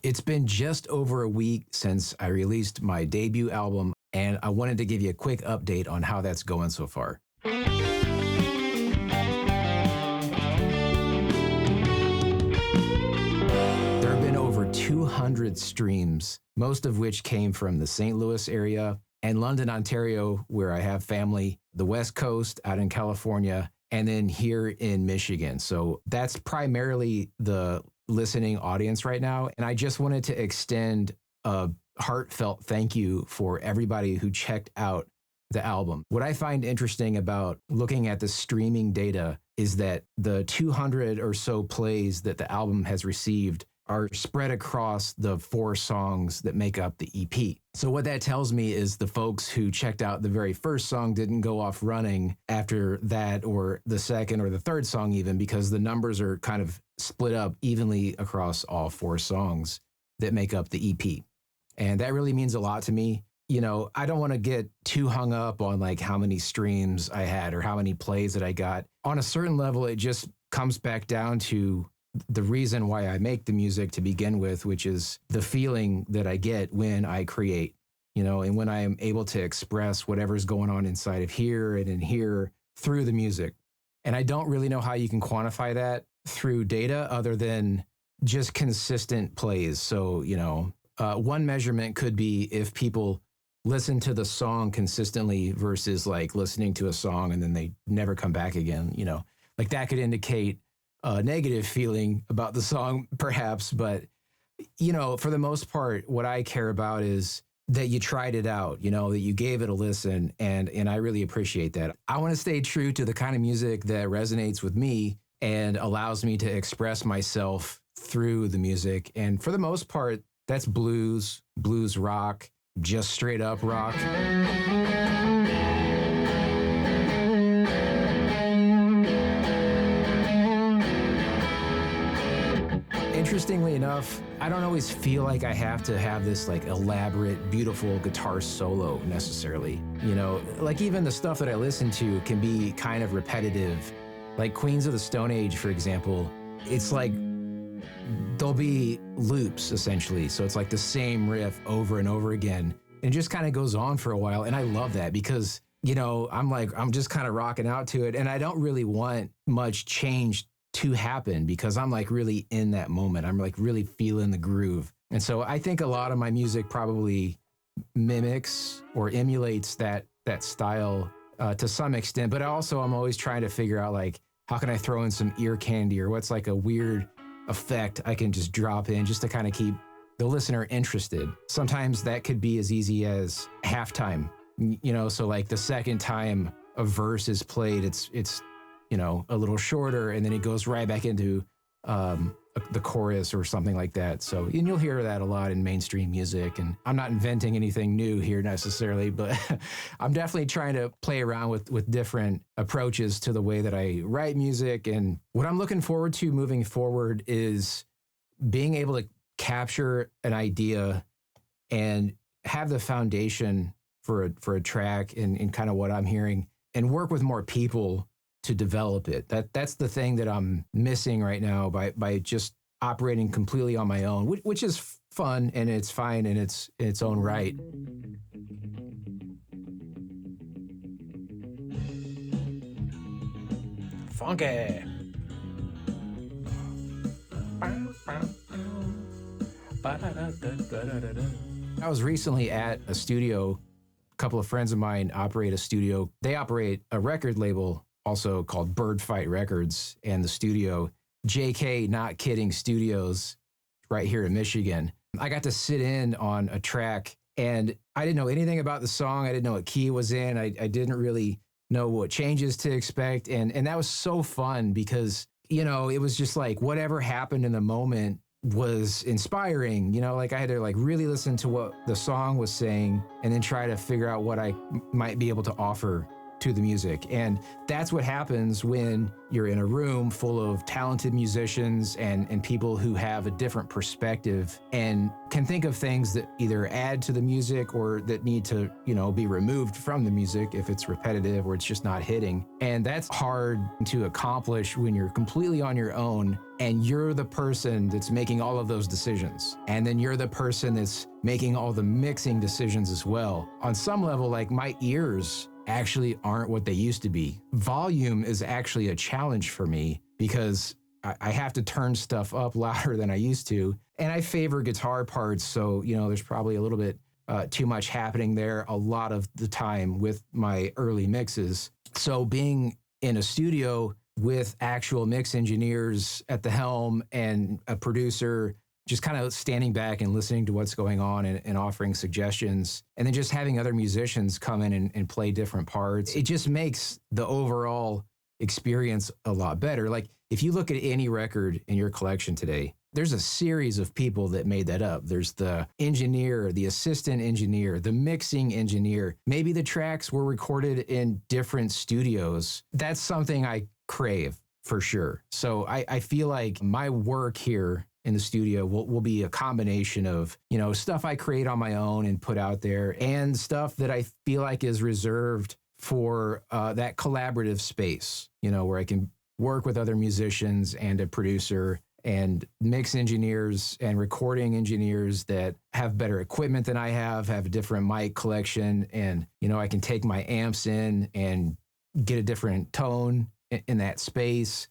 It's been just over a week since I released my debut album, and I wanted to give you a quick update on how that's going so far. There have been over 200 streams, most of which came from the St. Louis area and London, Ontario, where I have family, the West Coast out in California, and then here in Michigan. So that's primarily the listening audience right now. And I just wanted to extend a heartfelt thank you for everybody who checked out the album. What I find interesting about looking at the streaming data is that the 200 or so plays that the album has received are spread across the 4 songs that make up the EP. So what that tells me is the folks who checked out the very first song didn't go off running after that, or the second or the third song even, because the numbers are kind of split up evenly across all 4 songs that make up the EP. And that really means a lot to me. You know, I don't want to get too hung up on like how many streams I had or how many plays that I got. On a certain level, it just comes back down to the reason why I make the music to begin with, which is the feeling that I get when I create, you know, and when I am able to express whatever's going on inside of here and in here through the music. And I don't really know how you can quantify that through data other than just consistent plays. So, you know, one measurement could be if people listen to the song consistently versus like listening to a song and then they never come back again, you know, like that could indicate a negative feeling about the song perhaps. But, you know, for the most part, what I care about is that you tried it out, you know, that you gave it a listen. And I really appreciate that. I want to stay true to the kind of music that resonates with me and allows me to express myself through the music. And for the most part, that's blues rock, just straight up rock. Interestingly enough, I don't always feel like I have to have this like elaborate, beautiful guitar solo necessarily. You know, like even the stuff that I listen to can be kind of repetitive. Like Queens of the Stone Age, for example, it's like there'll be loops essentially. So it's like the same riff over and over again. And it just kind of goes on for a while. And I love that because, you know, I'm just kind of rocking out to it. And I don't really want much change to happen because I'm like really in that moment. I'm like really feeling the groove. And so I think a lot of my music probably mimics or emulates that style to some extent. But also I'm always trying to figure out like, how can I throw in some ear candy or what's like a weird effect I can just drop in just to kind of keep the listener interested. Sometimes that could be as easy as halftime, you know, so like the second time a verse is played, it's you know, a little shorter and then it goes right back into the chorus or something like that. So, and you'll hear that a lot in mainstream music. And I'm not inventing anything new here necessarily, but I'm definitely trying to play around with different approaches to the way that I write music. And what I'm looking forward to moving forward is being able to capture an idea and have the foundation for a track and kind of what I'm hearing and work with more people to develop it. That's the thing that I'm missing right now by just operating completely on my own, which is fun and it's fine in its own right. Funky. I was recently at a studio. A couple of friends of mine operate a studio. They operate a record label also called Bird Fight Records, and the studio, JK Not Kidding Studios, right here in Michigan. I got to sit in on a track, and I didn't know anything about the song. I didn't know what key it was in. I didn't really know what changes to expect, and that was so fun because, you know, it was just like whatever happened in the moment was inspiring. You know, like I had to like really listen to what the song was saying and then try to figure out what I might be able to offer to the music. And that's what happens when you're in a room full of talented musicians and people who have a different perspective and can think of things that either add to the music or that need to, be removed from the music if it's repetitive or it's just not hitting. And that's hard to accomplish when you're completely on your own and you're the person that's making all of those decisions. And then you're the person that's making all the mixing decisions as well. On some level, like my ears actually aren't what they used to be. Volume is actually a challenge for me because I have to turn stuff up louder than I used to. And I favor guitar parts, so, there's probably a little bit too much happening there a lot of the time with my early mixes. So being in a studio with actual mix engineers at the helm and a producer just kind of standing back and listening to what's going on and offering suggestions, and then just having other musicians come in and play different parts. It just makes the overall experience a lot better. Like if you look at any record in your collection today, there's a series of people that made that up. There's the engineer, the assistant engineer, the mixing engineer. Maybe the tracks were recorded in different studios. That's something I crave for sure. So I feel like my work here in the studio will be a combination of, stuff I create on my own and put out there and stuff that I feel like is reserved for that collaborative space, where I can work with other musicians and a producer and mix engineers and recording engineers that have better equipment than I have a different mic collection. And, I can take my amps in and get a different tone in that space,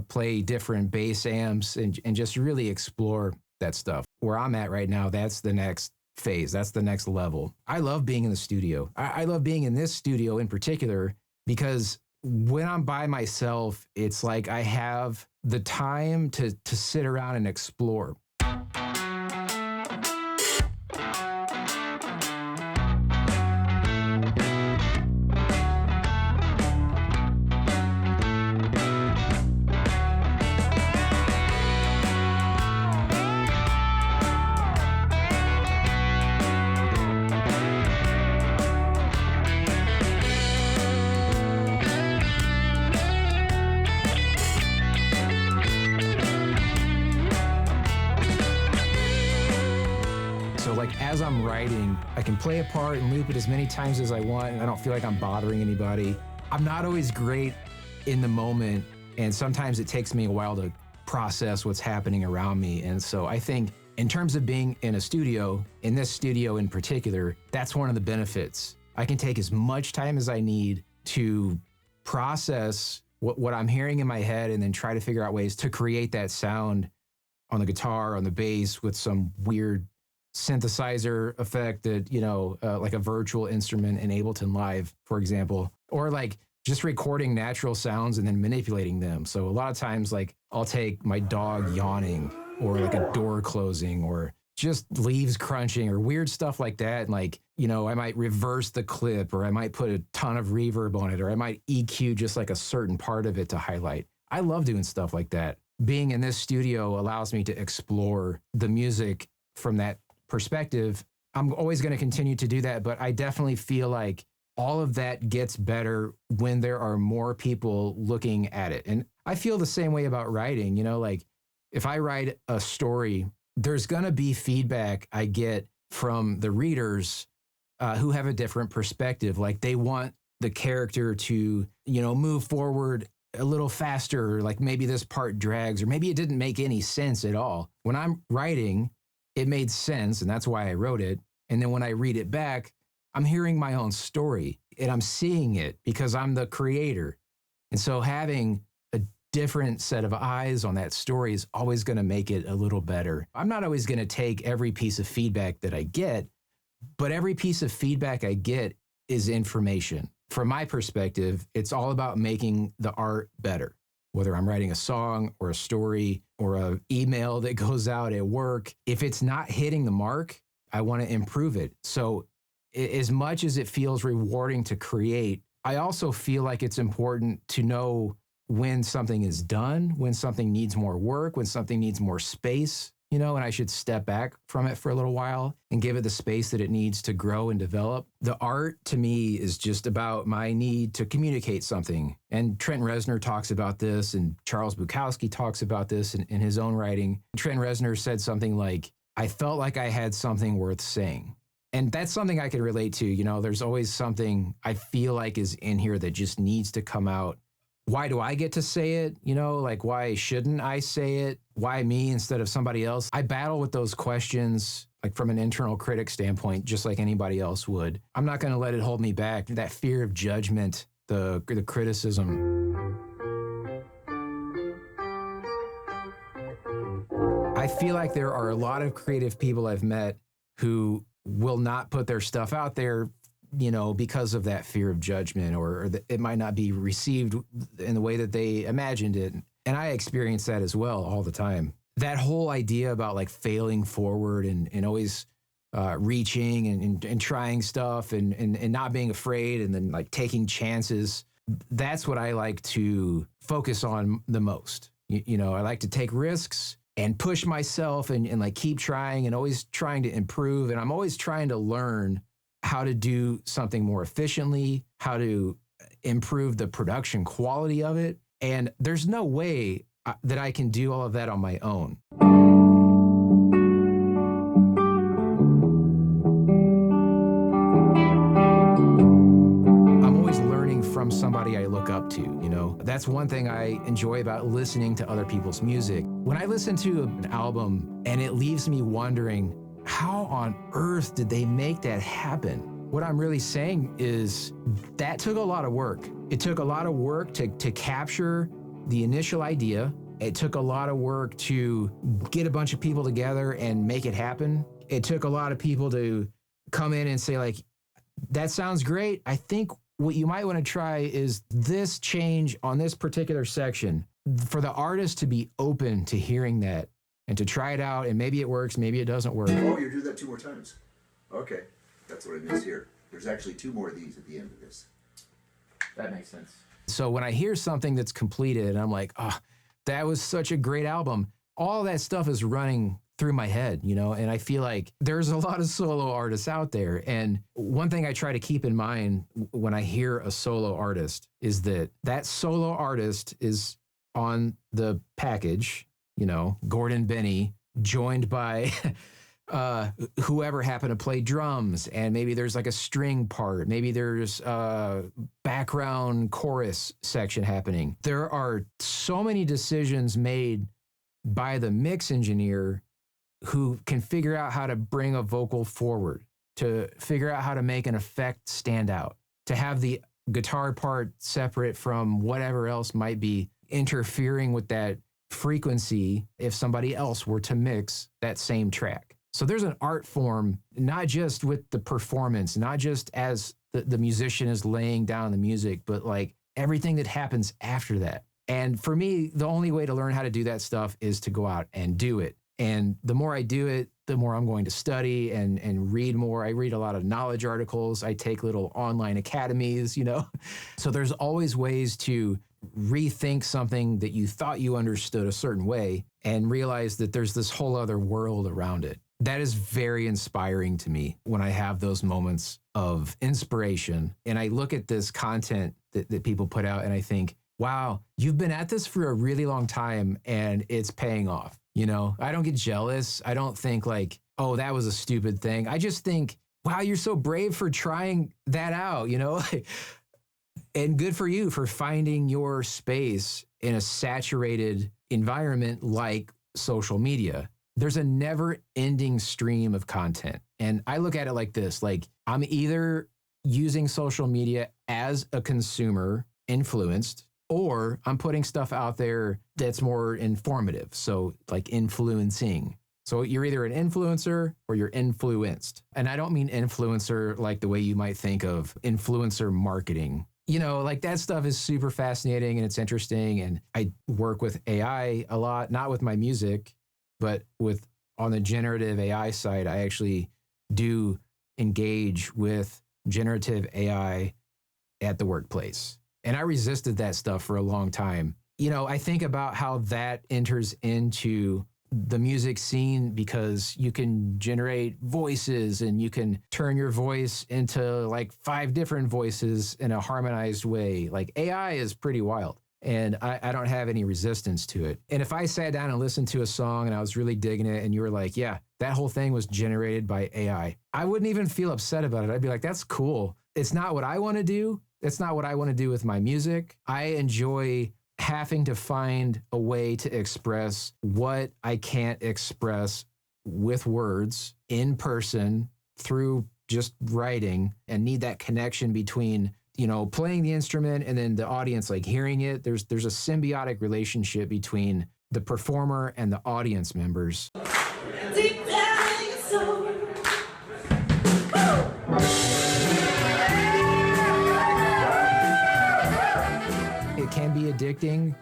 play different bass amps and just really explore that stuff. Where I'm at right now, that's the next phase. That's the next level. I love being in the studio. I love being in this studio in particular because when I'm by myself, it's like I have the time to sit around and explore. So like as I'm writing, I can play a part and loop it as many times as I want, and I don't feel like I'm bothering anybody. I'm not always great in the moment, and sometimes it takes me a while to process what's happening around me. And so I think in terms of being in a studio, in this studio in particular, that's one of the benefits. I can take as much time as I need to process what I'm hearing in my head and then try to figure out ways to create that sound on the guitar, on the bass with some weird synthesizer effect that, like a virtual instrument in Ableton Live, for example, or like just recording natural sounds and then manipulating them. So a lot of times, like I'll take my dog yawning or like a door closing or just leaves crunching or weird stuff like that. And like, I might reverse the clip or I might put a ton of reverb on it or I might EQ just like a certain part of it to highlight. I love doing stuff like that. Being in this studio allows me to explore the music from that perspective. I'm always going to continue to do that, but I definitely feel like all of that gets better when there are more people looking at it. And I feel the same way about writing, like if I write a story, there's going to be feedback I get from the readers who have a different perspective. Like they want the character to, move forward a little faster, like maybe this part drags, or maybe it didn't make any sense at all. When I'm writing, it made sense, and that's why I wrote it. And then when I read it back, I'm hearing my own story, and I'm seeing it because I'm the creator. And so having a different set of eyes on that story is always going to make it a little better. I'm not always going to take every piece of feedback that I get, but every piece of feedback I get is information. From my perspective, it's all about making the art better. Whether I'm writing a song or a story or an email that goes out at work, if it's not hitting the mark, I want to improve it. So as much as it feels rewarding to create, I also feel like it's important to know when something is done, when something needs more work, when something needs more space. and I should step back from it for a little while and give it the space that it needs to grow and develop. The art to me is just about my need to communicate something. And Trent Reznor talks about this, and Charles Bukowski talks about this in his own writing. Trent Reznor said something like, I felt like I had something worth saying. And that's something I can relate to. There's always something I feel like is in here that just needs to come out. Why do I get to say it? Like, why shouldn't I say it? Why me instead of somebody else? I battle with those questions, like from an internal critic standpoint, just like anybody else would. I'm not going to let it hold me back. That fear of judgment, the criticism. I feel like there are a lot of creative people I've met who will not put their stuff out there because of that fear of judgment, or it might not be received in the way that they imagined it. And I experience that as well all the time. That whole idea about like failing forward and always reaching and trying stuff and not being afraid and then like taking chances. That's what I like to focus on the most. I like to take risks and push myself and like keep trying and always trying to improve. And I'm always trying to learn how to do something more efficiently, how to improve the production quality of it. And there's no way that I can do all of that on my own. I'm always learning from somebody I look up to, That's one thing I enjoy about listening to other people's music. When I listen to an album and it leaves me wondering, how on earth did they make that happen? What I'm really saying is that took a lot of work. It took a lot of work to capture the initial idea. It took a lot of work to get a bunch of people together and make it happen. It took a lot of people to come in and say, like, that sounds great. I think what you might want to try is this change on this particular section. For the artist to be open to hearing that and to try it out, and maybe it works, maybe it doesn't work. Oh, you do that 2 more times. Okay, that's what it is here. There's actually 2 more of these at the end of this. That makes sense. So when I hear something that's completed, and I'm like, oh, that was such a great album, all that stuff is running through my head, and I feel like there's a lot of solo artists out there. And one thing I try to keep in mind when I hear a solo artist is that solo artist is on the package, Gordon Benny, joined by whoever happened to play drums, and maybe there's like a string part, maybe there's a background chorus section happening. There are so many decisions made by the mix engineer who can figure out how to bring a vocal forward, to figure out how to make an effect stand out, to have the guitar part separate from whatever else might be interfering with that frequency if somebody else were to mix that same track. So there's an art form, not just with the performance, not just as the musician is laying down the music, but like everything that happens after that. And for me, the only way to learn how to do that stuff is to go out and do it. And the more I do it, the more I'm going to study and read more. I read a lot of knowledge articles. I take little online academies, So there's always ways to rethink something that you thought you understood a certain way and realize that there's this whole other world around it. That is very inspiring to me when I have those moments of inspiration. And I look at this content that people put out and I think, wow, you've been at this for a really long time and it's paying off. I don't get jealous. I don't think like, oh, that was a stupid thing. I just think, wow, you're so brave for trying that out, And good for you for finding your space in a saturated environment like social media. There's a never-ending stream of content. And I look at it like this, like I'm either using social media as a consumer influenced, or I'm putting stuff out there that's more informative. So like influencing. So you're either an influencer or you're influenced. And I don't mean influencer like the way you might think of influencer marketing. Like that stuff is super fascinating and it's interesting. And I work with AI a lot, not with my music, but on the generative AI side, I actually do engage with generative AI at the workplace. And I resisted that stuff for a long time. I think about how that enters into the music scene because you can generate voices and you can turn your voice into like 5 different voices in a harmonized way. Like AI is pretty wild. And I don't have any resistance to it. And if I sat down and listened to a song and I was really digging it and you were like, yeah, that whole thing was generated by AI, I wouldn't even feel upset about it. I'd be like, that's cool. It's not what I want to do. It's not what I want to do with my music. I enjoy having to find a way to express what I can't express with words in person through just writing, and need that connection between, you know, playing the instrument and then the audience like hearing it. There's a symbiotic relationship between the performer and the audience members. Deep down in your soul. It can be addicting.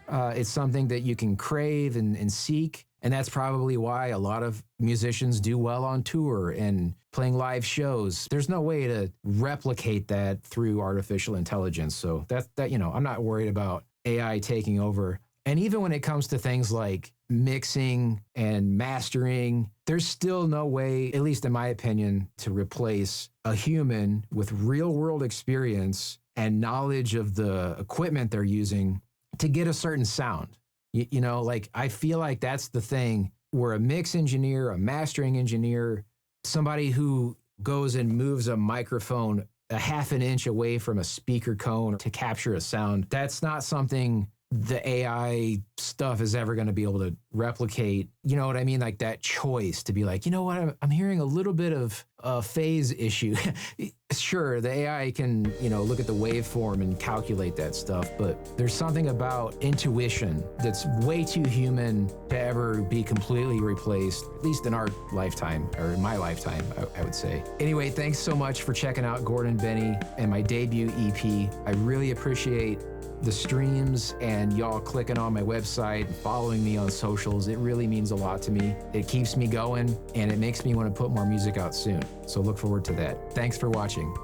It's something that you can crave and seek. And that's probably why a lot of musicians do well on tour and playing live shows. There's no way to replicate that through artificial intelligence. So that you know, I'm not worried about AI taking over. And even when it comes to things like mixing and mastering, there's still no way, at least in my opinion, to replace a human with real world experience and knowledge of the equipment they're using to get a certain sound. You know, like I feel like that's the thing where a mix engineer, a mastering engineer, somebody who goes and moves a microphone a half an inch away from a speaker cone to capture a sound, that's not something the AI stuff is ever going to be able to replicate. You know what I mean? Like that choice to be like, you know what, I'm hearing a little bit of a phase issue. Sure, the AI can, you know, look at the waveform and calculate that stuff, but there's something about intuition that's way too human to ever be completely replaced, at least in our lifetime, or in my lifetime, I would say. Anyway, thanks so much for checking out Gordon Benny and my debut EP. I really appreciate the streams and y'all clicking on my website, following me on socials. It really means a lot to me. It keeps me going and it makes me want to put more music out soon. So look forward to that. Thanks for watching.